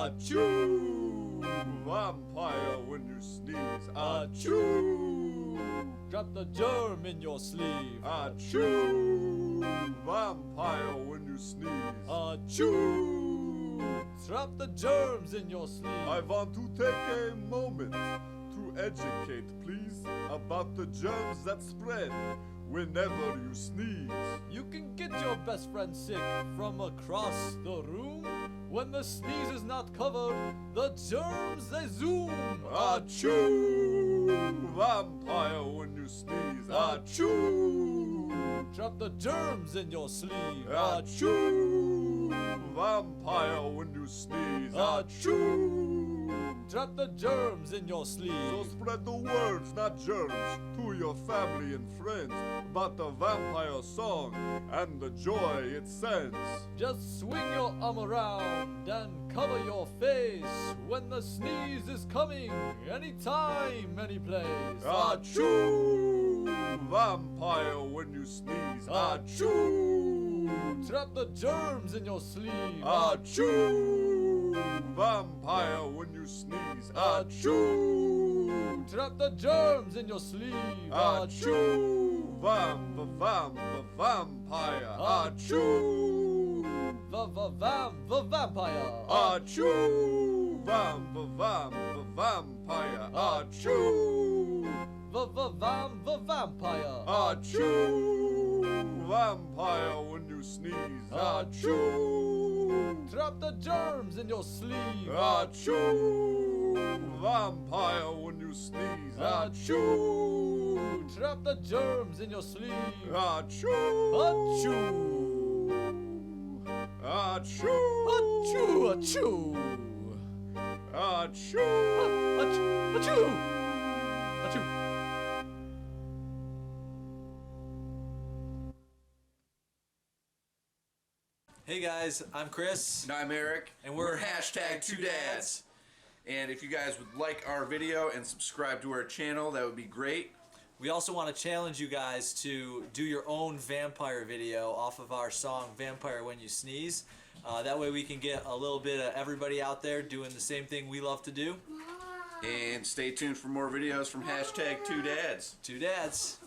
Achoo! Vampire when you sneeze. Achoo! Drop the germ in your sleeve. Achoo! Vampire when you sneeze. Achoo! Drop the germs in your sleeve. I want to take a moment to educate, please, about the germs that spread whenever you sneeze. You can get your best friend sick from across the room. When the sneeze is not covered, the germs they zoom. Achoo! Vampire when you sneeze. Achoo! Drop the germs in your sleeve. Achoo! Vampire when you sneeze. Achoo! Drop the germs in your sleeve. So spread the words, not germs, to your family and friends about the vampire song and the joy it sends. Just swing your arm around and cover your face when the sneeze is coming, anytime, any place. Achoo! Vampire when you sneeze. Achoo! Trap the germs in your sleeve. Achoo! Vampire when you sneeze. Achoo! Trap the germs in your sleeve. Achoo! Vampire. Achoo! Vampire. Achoo! Vampire. Achoo! Vampire. Achoo! Vampire when you sneeze. Achoo! Trap the germs in your sleeve. Achoo! Vampire when you sneeze. Achoo! Trap the germs in your sleeve. Achoo! Achoo! Achoo! Achoo! Achoo! Achoo! Achoo! Achoo! Hey guys, I'm Chris. And I'm Eric. And we're hashtag 2dads. And if you guys would like our video and subscribe to our channel, that would be great. We also want to challenge you guys to do your own vampire video off of our song Vampire When You Sneeze. That way we can get a little bit of everybody out there doing the same thing we love to do. And stay tuned for more videos from hashtag 2dads. 2dads.